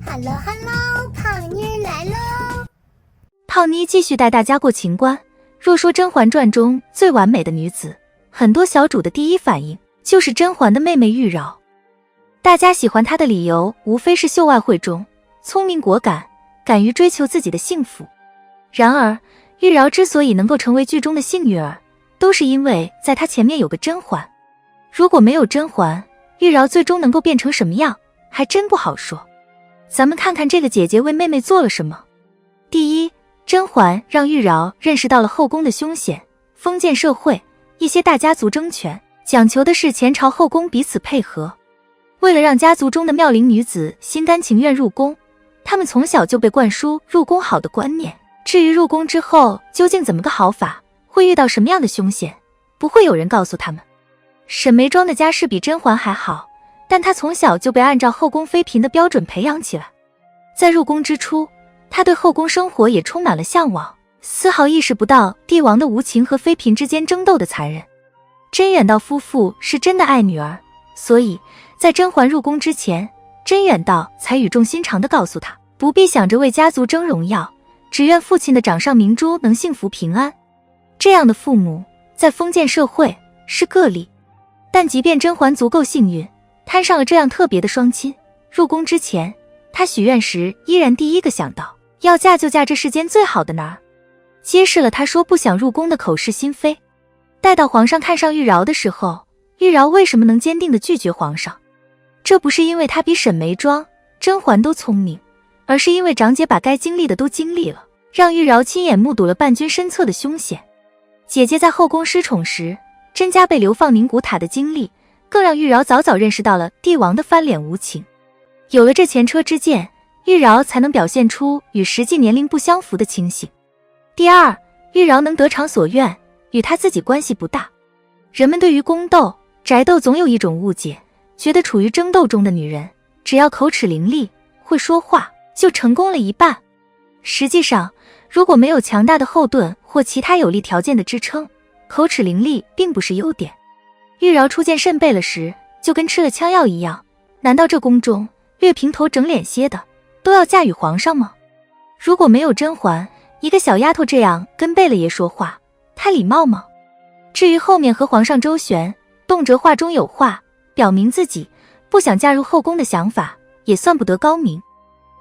Hello Hello， 胖妮儿来喽！胖妮继续带大家过情关。若说《甄嬛传》中最完美的女子，很多小主的第一反应就是甄嬛的妹妹玉娆。大家喜欢她的理由无非是秀外慧中，聪明果敢，敢于追求自己的幸福。然而玉娆之所以能够成为剧中的幸运儿，都是因为在她前面有个甄嬛。如果没有甄嬛，玉娆最终能够变成什么样，还真不好说。咱们看看这个姐姐为妹妹做了什么。第一，甄嬛让玉娆认识到了后宫的凶险，封建社会，一些大家族争权，讲求的是前朝后宫彼此配合。为了让家族中的妙龄女子心甘情愿入宫，她们从小就被灌输入宫好的观念。至于入宫之后究竟怎么个好法，会遇到什么样的凶险，不会有人告诉他们。沈眉庄的家世比甄嬛还好，但她从小就被按照后宫妃嫔的标准培养起来。在入宫之初，她对后宫生活也充满了向往，丝毫意识不到帝王的无情和妃嫔之间争斗的残忍。甄远道夫妇是真的爱女儿，所以在甄嬛入宫之前，甄远道才语重心长地告诉她，不必想着为家族争荣耀，只愿父亲的掌上明珠能幸福平安。这样的父母在封建社会是个例，但即便甄嬛足够幸运，摊上了这样特别的双亲，入宫之前，她许愿时依然第一个想到，要嫁就嫁这世间最好的男儿，揭示了她说不想入宫的口是心非。待到皇上看上玉娆的时候，玉娆为什么能坚定地拒绝皇上？这不是因为她比沈眉庄、甄嬛都聪明，而是因为长姐把该经历的都经历了，让玉娆亲眼目睹了伴君身侧的凶险。姐姐在后宫失宠时，甄家被流放宁古塔的经历，更让玉娆早早认识到了帝王的翻脸无情。有了这前车之鉴，玉娆才能表现出与实际年龄不相符的清醒。第二，玉娆能得偿所愿，与她自己关系不大。人们对于宫斗、宅斗总有一种误解，觉得处于争斗中的女人，只要口齿伶俐，会说话，就成功了一半。实际上，如果没有强大的后盾或其他有利条件的支撑，口齿伶俐并不是优点。玉娆初见慎贝勒时，就跟吃了枪药一样，难道这宫中略平头整脸些的都要嫁与皇上吗？如果没有甄嬛，一个小丫头这样跟贝勒爷说话，她礼貌吗？至于后面和皇上周旋，动辄话中有话，表明自己不想嫁入后宫的想法，也算不得高明。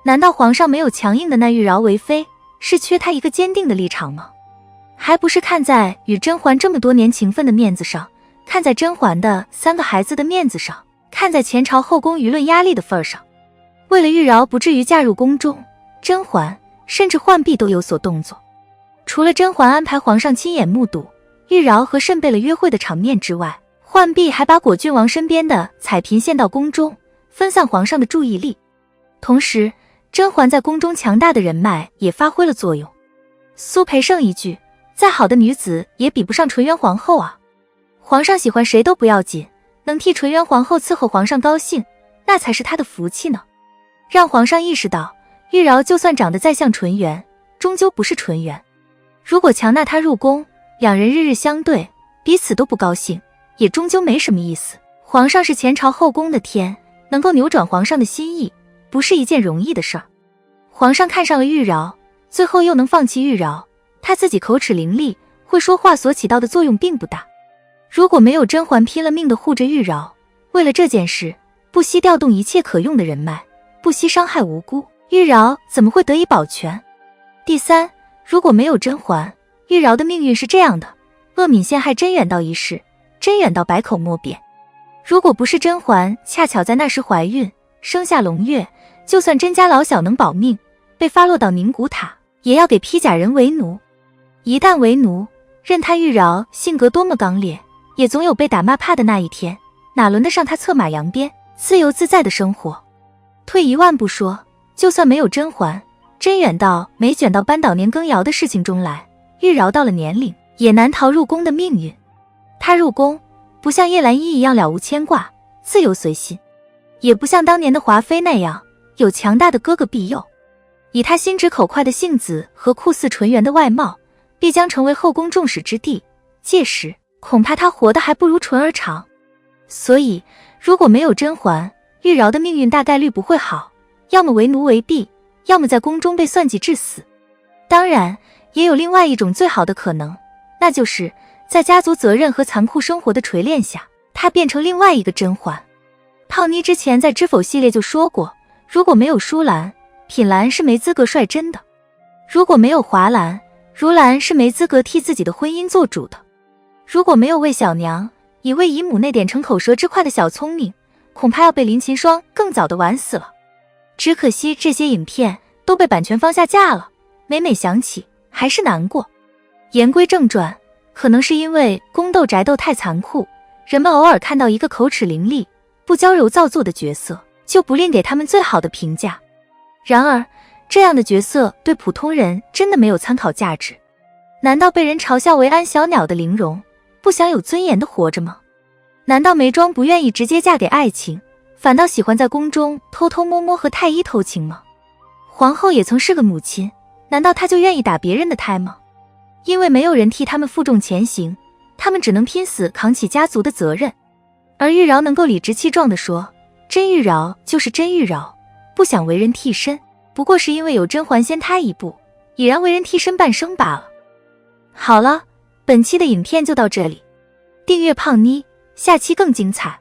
难道皇上没有强硬的纳玉娆为妃，是缺她一个坚定的立场吗？还不是看在与甄嬛这么多年情分的面子上，看在甄嬛的3个孩子的面子上，看在前朝后宫舆论压力的份上。为了玉娆不至于嫁入宫中，甄嬛甚至浣碧都有所动作。除了甄嬛安排皇上亲眼目睹玉娆和慎贝勒约会的场面之外，浣碧还把果郡王身边的彩嫔献到宫中，分散皇上的注意力。同时，甄嬛在宫中强大的人脉也发挥了作用。苏培盛一句，再好的女子也比不上纯元皇后啊。皇上喜欢谁都不要紧，能替纯元皇后伺候皇上高兴，那才是她的福气呢。让皇上意识到，玉娆就算长得再像纯元，终究不是纯元。如果强纳她入宫，两人日日相对，彼此都不高兴，也终究没什么意思。皇上是前朝后宫的天，能够扭转皇上的心意，不是一件容易的事儿。皇上看上了玉娆，最后又能放弃玉娆，他自己口齿伶俐，会说话所起到的作用并不大。如果没有甄嬛拼了命地护着玉娆，为了这件事不惜调动一切可用的人脉，不惜伤害无辜，玉娆怎么会得以保全？第三，如果没有甄嬛，玉娆的命运是这样的：鄂敏陷害甄远道一事，甄远道百口莫辩。如果不是甄嬛恰巧在那时怀孕，生下龙月，就算甄家老小能保命，被发落到宁古塔，也要给披甲人为奴。一旦为奴，任他玉娆性格多么刚烈，也总有被打骂怕的那一天，哪轮得上他策马扬鞭，自由自在的生活？退一万步说，就算没有甄嬛，甄远道没卷到扳倒年羹尧的事情中来，玉娆到了年龄，也难逃入宫的命运。她入宫，不像叶澜依一样了无牵挂，自由随心，也不像当年的华妃那样有强大的哥哥庇佑。以她心直口快的性子和酷似纯元的外貌，必将成为后宫众矢之的，届时恐怕她活得还不如纯儿长。所以如果没有甄嬛，玉玉娆的命运大概率不会好，要么为奴为婢，要么在宫中被算计致死。当然，也有另外一种最好的可能，那就是在家族责任和残酷生活的锤炼下，她变成另外一个甄嬛。胖妮之前在知否系列就说过，如果没有舒兰，品兰是没资格率真的；如果没有华兰，如兰是没资格替自己的婚姻做主的；如果没有魏小娘，以魏姨母那点逞口舌之快的小聪明，恐怕要被林婵霜更早的玩死了。只可惜这些影片都被版权方下架了，每每想起还是难过。言归正传，可能是因为宫斗宅斗太残酷，人们偶尔看到一个口齿伶俐、不娇柔造作的角色，就不吝给他们最好的评价。然而，这样的角色对普通人真的没有参考价值。难道被人嘲笑为安小鸟的玲珑，不想有尊严的活着吗？难道眉庄不愿意直接嫁给爱情，反倒喜欢在宫中偷偷摸摸和太医偷情吗？皇后也曾是个母亲，难道她就愿意打别人的胎吗？因为没有人替他们负重前行，他们只能拼死扛起家族的责任。而玉娆能够理直气壮地说，真玉娆就是真玉娆，不想为人替身，不过是因为有甄嬛先她一步，已然为人替身半生罢了。好了，本期的影片就到这里，订阅胖妮，下期更精彩。